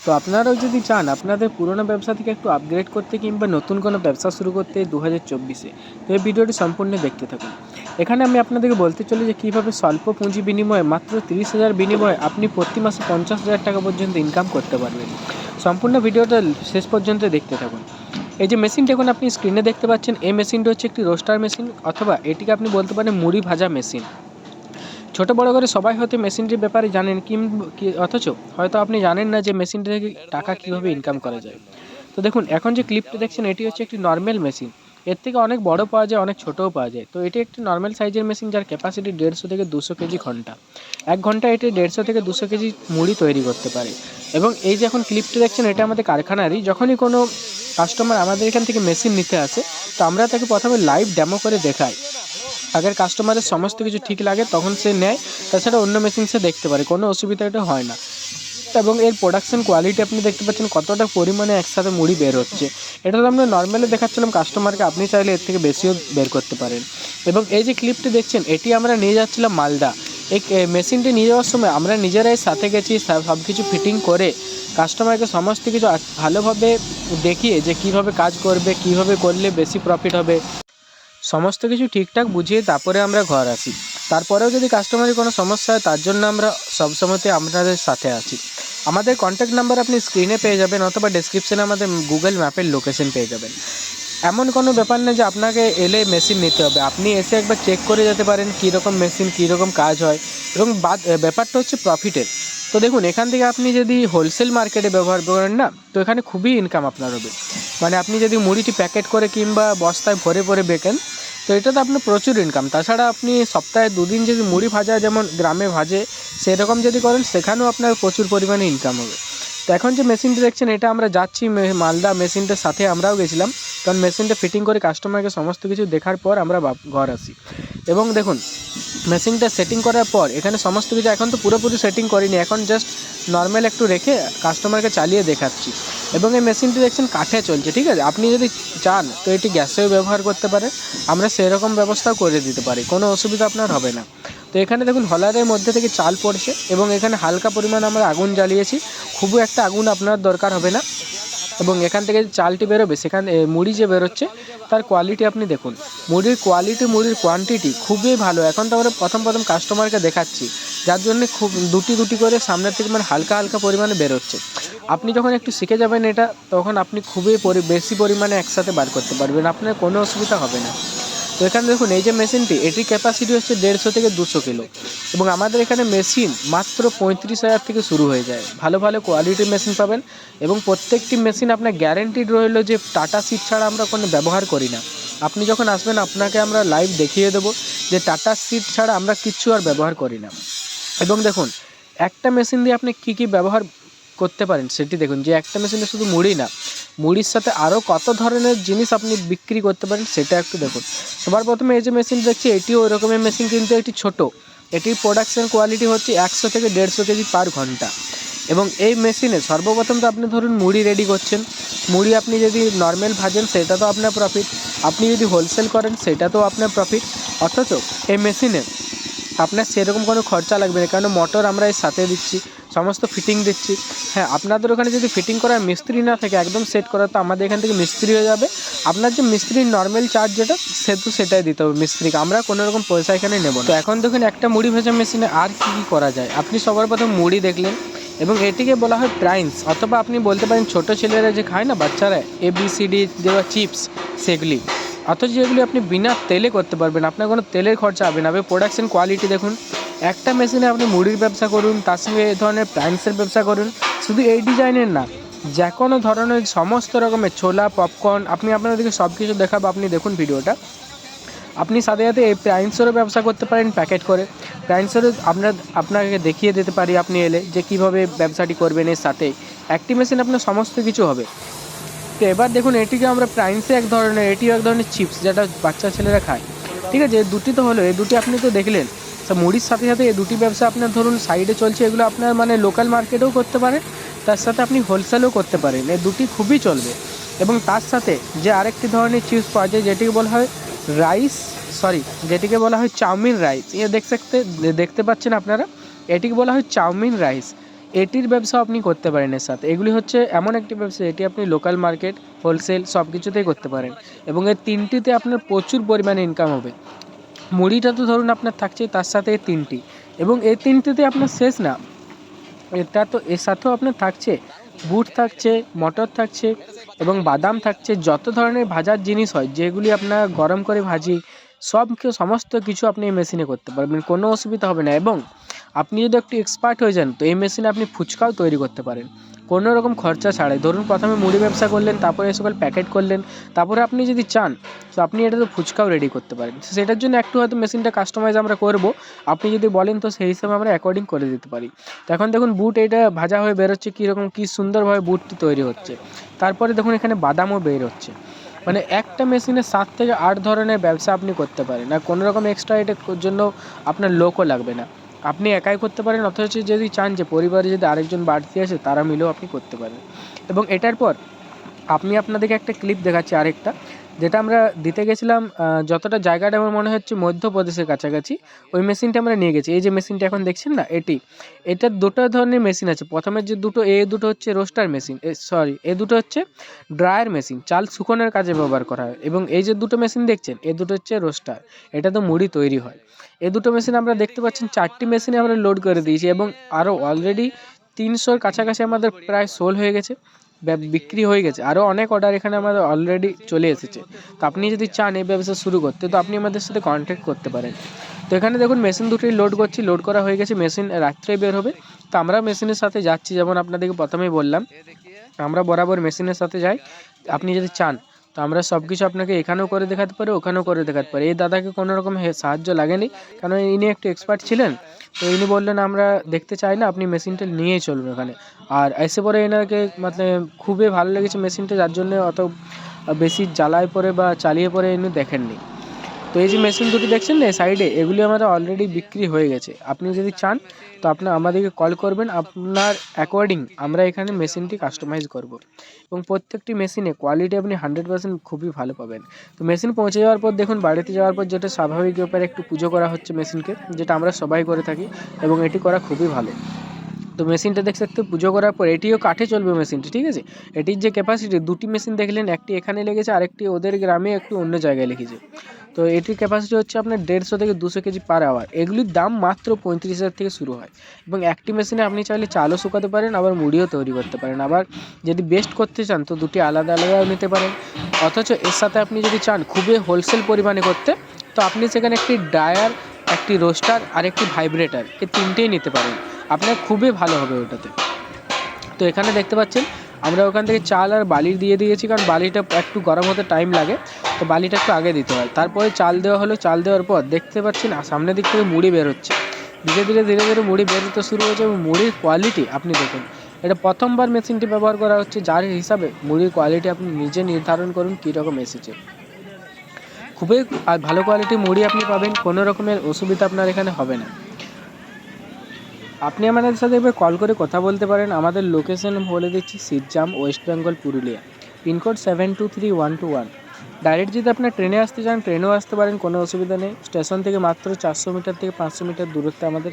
তো আপনারাও যদি চান আপনাদের পুরনো ব্যবসা থেকে একটু আপগ্রেড করতে কিংবা নতুন কোনো ব্যবসা শুরু করতে 2024-এ, তো এই ভিডিওটি সম্পূর্ণ দেখতে থাকুন। এখানে আমি আপনাদেরকে বলতে চলি যে কীভাবে স্বল্প পুঁজি বিনিময়ে মাত্র 30,000 বিনিময়ে আপনি প্রতি মাসে 50,000 টাকা পর্যন্ত ইনকাম করতে পারবেন। সম্পূর্ণ ভিডিওটা শেষ পর্যন্ত দেখতে থাকুন। এই যে মেশিনটা এখন আপনি স্ক্রিনে দেখতে পাচ্ছেন, এই মেশিনটা হচ্ছে একটি রোস্টার মেশিন, অথবা এটিকে আপনি বলতে পারেন মুড়ি ভাজা মেশিন। ছোটো বড়ো করে সবাই হয়তো মেশিনটির ব্যাপারে জানেন, অথচ হয়তো আপনি জানেন না যে মেশিনটা থেকে টাকা কীভাবে ইনকাম করা যায়। তো দেখুন, এখন যে ক্লিপটা দেখছেন এটি হচ্ছে একটি নর্মাল মেশিন। এর থেকে অনেক বড় পাওয়া যায়, অনেক ছোটও পাওয়া যায়। তো এটি একটি নর্মাল সাইজের মেশিন, যার ক্যাপাসিটি 150 থেকে 200 কেজি ঘন্টা। এক ঘন্টায় এটি 150 থেকে 200 কেজি মুড়ি তৈরি করতে পারে। এবং এই যে এখন ক্লিপটা দেখছেন, এটা আমাদের কারখানারই। যখনই কোনো কাস্টমার আমাদের এখান থেকে মেশিন নিতে আসে, তো আমরা তাকে প্রথমে লাইভ ডেমো করে দেখাই। আগের কাস্টমারের সমস্ত কিছু ঠিক লাগে তখন সে নেয়, তাছাড়া অন্য মেশিন সে দেখতে পারে, কোনো অসুবিধা এটা হয় না। এবং এর প্রোডাকশন কোয়ালিটি আপনি দেখতে পাচ্ছেন কতটা পরিমাণে একসাথে মুড়ি বের হচ্ছে। এটা তো আমরা নর্মালি দেখাচ্ছিলাম কাস্টমারকে, আপনি চাইলে এর থেকে বেশিও বের করতে পারেন। এবং এই যে ক্লিপটি দেখছেন, এটি আমরা নিয়ে যাচ্ছিলাম মালদা। এই মেশিনটি নিয়ে যাওয়ার সময় আমরা নিজেরাই সাথে গেছি, সব কিছু ফিটিং করে কাস্টমারকে সমস্ত কিছু ভালোভাবে দেখিয়ে যে কীভাবে কাজ করবে, কীভাবে করলে বেশি প্রফিট হবে, সমস্ত কিছু ঠিকঠাক বুঝিয়ে তারপরে আমরা ঘর আসি। তারপরেও যদি কাস্টমারের কোনো সমস্যা হয়, তার জন্য আমরা সবসময়তে আপনাদের সাথে আছি। আমাদের কন্ট্যাক্ট নাম্বার আপনি স্ক্রিনে পেয়ে যাবেন, অথবা ডেসক্রিপশানে আমাদের গুগল ম্যাপের লোকেশন পেয়ে যাবেন। এমন কোনো ব্যাপার নেই যে আপনাকে এলে মেশিন নিতে হবে, আপনি এসে একবার চেক করে যেতে পারেন কীরকম মেশিন, কীরকম কাজ হয়। এবং ব্যাপারটা হচ্ছে প্রফিটের। তো দেখুন, এখান থেকে আপনি যদি হোলসেল মার্কেটে ব্যবহার করেন না, তো এখানে খুবই ইনকাম আপনার হবে। মানে আপনি যদি মুড়িটি প্যাকেট করে কিংবা বস্তায় ভরে ভরে বেচেন, তো এটাতে আপনার প্রচুর ইনকাম। তাছাড়া আপনি সপ্তাহে 2 দিন যদি মুড়ি ভাজা যেমন গ্রামে ভাজে সেরকম যদি করেন, সেখানেও আপনার প্রচুর পরিমাণে ইনকাম হবে। তো এখন যে মেশিনটি দেখছেন, এটা আমরা যাচ্ছি মালদা, মেশিনটার সাথে আমরাও গেছিলাম, কারণ মেশিনটা ফিটিং করে কাস্টমারকে সমস্ত কিছু দেখার পর আমরা ঘর আসি। এবং দেখুন, মেশিনটা সেটিং করার পর এখানে সমস্ত কিছু, এখন তো পুরোপুরি সেটিং করিনি, এখন জাস্ট নর্মাল একটু রেখে কাস্টমারকে চালিয়ে দেখাচ্ছি। এবং এই মেশিনটি দেখছেন কাঠে চলছে, ঠিক আছে। আপনি যদি চান তো এটি গ্যাসেও ব্যবহার করতে পারেন, আমরা সেরকম ব্যবস্থাও করে দিতে পারি, কোনো অসুবিধা আপনার হবে না। তো এখানে দেখুন হলারের মধ্যে থেকে চাল পড়ছে, এবং এখানে হালকা পরিমাণ আমরা আগুন জ্বালিয়েছি, খুবই একটা আগুন আপনার দরকার হবে না। এবং এখান থেকে চালটি বেরোবে, সেখানে মুড়ি যে বেরোচ্ছে তার কোয়ালিটি আপনি দেখুন, মুড়ির কোয়ালিটি, মুড়ির কোয়ান্টিটি খুবই ভালো। এখন তো আমরা প্রথম কাস্টমারকে দেখাচ্ছি, যার জন্য খুব দুটি করে সামনের থেকে মানে হালকা হালকা পরিমাণে বেরোচ্ছে। আপনি যখন একটু শিখে যাবেন এটা, তখন আপনি খুবই বেশি পরিমাণে একসাথে বার করতে পারবেন, আপনার কোনো অসুবিধা হবে না। তো এখানে দেখুন, এই যে মেশিনটি, এটির ক্যাপাসিটি হচ্ছে 150 থেকে 200 কিলো। এবং আমাদের এখানে মেশিন মাত্র 35,000 থেকে শুরু হয়ে যায়। ভালো ভালো কোয়ালিটির মেশিন পাবেন, এবং প্রত্যেকটি মেশিন আপনার গ্যারেন্টিড রইল যে টাটা সিট ছাড়া আমরা কোনো ব্যবহার করি না। আপনি যখন আসবেন আপনাকে আমরা লাইভ দেখিয়ে দেবো যে টাটা সিট ছাড়া আমরা কিচ্ছু আর ব্যবহার করি না। এবং দেখুন, একটা মেশিন দিয়ে আপনি কী কী ব্যবহার করতে পারেন সেটি দেখুন, যে একটা মেশিনে শুধু মুড়ি না, মুড়ির সাথে আরও কত ধরনের জিনিস আপনি বিক্রি করতে পারেন সেটা একটু দেখুন। সবার প্রথমে এই যে মেশিন দেখছি, এটিও ওই রকমের মেশিন, কিন্তু এটি ছোট। এটির প্রোডাকশান কোয়ালিটি হচ্ছে 100 থেকে 150 কেজি পার ঘন্টা। এবং এই মেশিনে সর্বপ্রথম তো আপনি ধরুন মুড়ি রেডি করছেন, মুড়ি আপনি যদি নর্মাল ভাজেন সেটা তো আপনার প্রফিট, আপনি যদি হোলসেল করেন সেটা তো আপনার প্রফিট। অথচ এই মেশিনে আপনার সেরকম কোনো খরচা লাগবে না, কারণ মোটর আমরা এর সাথে দিচ্ছি, সমস্ত ফিটিং দিচ্ছি। হ্যাঁ, আপনাদের ওখানে যদি ফিটিং করার মিস্ত্রি না থাকে, একদম সেট করা, তো আমাদের এখান থেকে মিস্ত্রি হয়ে যাবে। আপনার যে মিস্ত্রির নর্মাল চার্জ যেটা, সেটাই দিতে হবে মিস্ত্রিকে, আমরা কোনো রকম পয়সা এখানে নেব না। তো এখন দেখুন, একটা মুড়ি ভাজা মেশিনে আর কী কী করা যায়। আপনি সবার প্রথম মুড়ি দেখলেন, এবং এটিকে বলা হয় প্রাইন্স, অথবা আপনি বলতে পারেন ছোটো ছেলেরা যে খায় না, বাচ্চারা ABCD দেওয়া চিপস, সেগুলি। অথচ যেগুলি আপনি বিনা তেলে করতে পারবেন, আপনার কোনো তেলের খরচা হবে না। প্রোডাকশন কোয়ালিটি দেখুন, একটা মেশিনে আপনি মুড়ির ব্যবসা করুন, তার সঙ্গে এই ধরনের প্রাইন্সের ব্যবসা করুন, শুধু এই ডিজাইনের না, যে কোনো ধরনের সমস্ত রকমের ছোলা, পপকর্ন, আপনি আপনাদেরকে সব কিছু দেখাবো, আপনি দেখুন ভিডিওটা। আপনি সাথে সাথে এই প্রাইন্সেরও ব্যবসা করতে পারেন প্যাকেট করে, প্রাইন্সেরও আপনাকে দেখিয়ে দিতে পারি আপনি এলে যে কীভাবে ব্যবসাটি করবেন। এর সাথে একটি মেশিন আপনার সমস্ত কিছু হবে। তো এবার দেখুন, এটিকে আমরা প্রাইন্সে এক ধরনের, এটিও এক ধরনের চিপস, যেটা বাচ্চা ছেলেরা খায়, ঠিক আছে। এই দুটি তো হলো, এই দুটি আপনি তো দেখলেন। তো মুড়ির সাথে সাথে এই দুটি ব্যবসা আপনার ধরুন সাইডে চলছে, এগুলো আপনার মানে লোকাল মার্কেটেও করতে পারেন, তার সাথে আপনি হোলসেলও করতে পারেন, এই দুটি খুবই চলবে। এবং তার সাথে যে আরেকটি ধরনের চিপস পাওয়া যায়, যেটিকে বলা হয় যেটিকে বলা হয় চাউমিন রাইস। দেখতে পাচ্ছেন আপনারা, এটিকে বলা হয় চাউমিন রাইস। এটির ব্যবসা আপনি করতে পারেন এর সাথে। এগুলি হচ্ছে এমন একটি ব্যবসা এটি আপনি লোকাল মার্কেট, হোলসেল সব কিছুতেই করতে পারেন এবং এই তিনটিতে আপনার প্রচুর পরিমাণে ইনকাম হবে। মুড়িটা তো ধরুন আপনার থাকছেই, তার সাথে এই তিনটি, এবং এই তিনটিতে আপনার শেষ না, এটা তো এর সাথেও আপনার থাকছে বুট থাকছে, মটর থাকছে এবং বাদাম থাকছে। যত ধরনের ভাজার জিনিস হয় যেগুলি আপনার গরম করে ভাজি, সমস্ত কিছু আপনি এই মেশিনে করতে পারবেন, কোনো অসুবিধা হবে না। এবং আপনি যদি একটু এক্সপার্ট হয়ে যান তো এই মেশিনে আপনি ফুচকাও তৈরি করতে পারেন কোনো রকম খরচা ছাড়াই। ধরুন প্রথমে মুড়ি ব্যবসা করলেন, তারপরে এই সকল প্যাকেট করলেন, তারপরে আপনি যদি চান তো আপনি এটাতে ফুচকাও রেডি করতে পারেন। সেটার জন্য একটু হয়তো মেশিনটা কাস্টমাইজ আমরা করব, আপনি যদি বলেন তো সেই হিসাবে আমরা অ্যাকর্ডিং করে দিতে পারি। তো এখন দেখুন বুট এটা ভাজা হয়ে বেরোচ্ছে, কীরকম কী সুন্দরভাবে বুটটি তৈরি হচ্ছে। তারপরে দেখুন এখানে বাদামও বের হচ্ছে। মানে একটা মেশিনে 7 থেকে 8 ধরনের ব্যবসা আপনি করতে পারেন, আর কোনো রকম এক্সট্রা এটার জন্য আপনার লোকও লাগবে না, আপনি একাই করতে পারেন। অথচ যদি চান যে পরিবারে যদি আরেকজন বাড়তি আসে তারা মিলেও আপনি করতে পারেন। এবং এটার পর আপনি আপনাদেরকে একটা ক্লিপ দেখাচ্ছি আরেকটা, যেটা আমরা দিতে গেছিলাম, যতটা জায়গাটা আমার মনে হচ্ছে মধ্যপ্রদেশের কাছাকাছি, ওই মেশিনটা আমরা নিয়ে গেছি। এই যে মেশিনটা এখন দেখছেন না, এটার দুটো ধরনের মেশিন আছে। প্রথমের যে দুটো, এই দুটো হচ্ছে রোস্টার মেশিন, এই দুটো হচ্ছে ড্রায়ার মেশিন, চাল শুকোনোর কাজে ব্যবহার করা হয়। এবং এই যে দুটো মেশিন দেখছেন, এই দুটো হচ্ছে রোস্টার, এটা তো মুড়ি তৈরি হয়। এই দুটো মেশিন আমরা দেখতে পাচ্ছেন 4টি মেশিনে আমরা লোড করে দিয়েছি এবং আরও অলরেডি 300-র কাছাকাছি আমাদের প্রায় সোল হয়ে গেছে, বিক্রি হয়ে গেছে। আরও অনেক অর্ডার এখানে আমাদের অলরেডি চলে এসেছে। তো আপনি যদি চান এই ব্যবসা শুরু করতে তো আপনি আমাদের সাথে কন্ট্যাক্ট করতে পারেন। তো এখানে দেখুন মেশিন দুটোই লোড করছি, লোড করা হয়ে গেছে, মেশিন রাত্রে বের হবে। তো আমরা মেশিনের সাথে যাচ্ছি, যেমন আপনাদেরকে প্রথমেই বললাম আমরা বরাবর মেশিনের সাথে যাই। আপনি যদি চান তো আমরা সব কিছু আপনাকে এখানেও করে দেখাতে পারি, ওখানেও করে দেখাতে পারি। এই দাদাকে কোনো রকম সাহায্য লাগেনি, কারণ ইনি একটু এক্সপার্ট ছিলেন। তো ইনি বললেন আমরা দেখতে চাই না, আপনি মেশিনটা নিয়েই চলুন এখানে। আর এসে পরে এনাকে মানে খুবই ভালো লেগেছে মেশিনটা, যার জন্য অত বেশি জ্বালায় পরে বা চালিয়ে পরে ইনি দেখেননি। তো এই যে মেশিন দুটি দেখছেন না সাইডে, এগুলি আমাদের অলরেডি বিক্রি হয়ে গেছে। আপনি যদি চান তো আমাদেরকে কল করবেন, আপনার অ্যাকর্ডিং আমরা এখানে মেশিনটি কাস্টমাইজ করব। এবং প্রত্যেকটি মেশিনে কোয়ালিটি আপনি 100% খুবই ভালো পাবেন। তো মেশিন পৌঁছে যাওয়ার পর দেখুন, বাড়িতে যাওয়ার পর যেটা স্বাভাবিক ব্যাপারে একটু পুজো করা হচ্ছে মেশিনকে, যেটা আমরা সবাই করে থাকি এবং এটি করা খুবই ভালো। তো মেশিনটা দেখতে পুজো করার পর এটিও কাঠে চলবে মেশিনটি, ঠিক আছে। এটির যে ক্যাপাসিটি, দুটি মেশিন দেখলেন, একটি এখানে লেগেছে, আরেকটি ওদের গ্রামে একটু অন্য জায়গায় লিখেছে। তো এটির ক্যাপাসিটি হচ্ছে আপনার 150 থেকে 200 কেজি পার আওয়ার। এগুলির দাম মাত্র 35,000 থেকে শুরু হয়। এবং একটি মেশিনে আপনি চাইলে চালও শুকাতে পারেন, আবার মুড়িও তৈরি করতে পারেন। আবার যদি বেস্ট করতে চান তো দুটি আলাদা আলাদাও নিতে পারেন। অথচ এর সাথে আপনি যদি চান খুবই হোলসেল পরিমাণে করতে তো আপনি সেখানে একটি ড্রায়ার, একটি রোস্টার আর একটি ভাইব্রেটার, এই তিনটেই নিতে পারেন। আপনার খুবই ভালো হবে ওটাতে। তো এখানে দেখতে পাচ্ছেন আমরা ওখান থেকে চাল আর বালি দিয়ে দিয়েছি, কারণ বালিটা একটু গরম হতে টাইম লাগে, তো বালিটা একটু আগে দিতে হয়। তারপরে চাল দেওয়া হলো, চাল দেওয়ার পর দেখতে পাচ্ছেন সামনের দিক থেকে মুড়ি বেরোচ্ছে, ধীরে ধীরে মুড়ি বেরোতে শুরু হয়েছে। এবং মুড়ির কোয়ালিটি আপনি দেখুন, এটা প্রথমবার মেশিনটি ব্যবহার করা হচ্ছে, যার হিসাবে মুড়ির কোয়ালিটি আপনি নিজে নির্ধারণ করুন কীরকম এসেছে। খুবই ভালো কোয়ালিটির মুড়ি আপনি পাবেন, কোনো রকমের অসুবিধা আপনার এখানে হবে না। আপনি আমাদের সাথে এবার কল করে কথা বলতে পারেন। আমাদের লোকেশন বলে দিচ্ছি, Shibjam, West Bengal, Purulia, pin code 723121। Direct যদি আপনার ট্রেনে আসতে চান ট্রেনেও আসতে পারেন, কোনো অসুবিধা নেই। স্টেশন থেকে মাত্র 400 মিটার থেকে 500 মিটার দূরত্বে আমাদের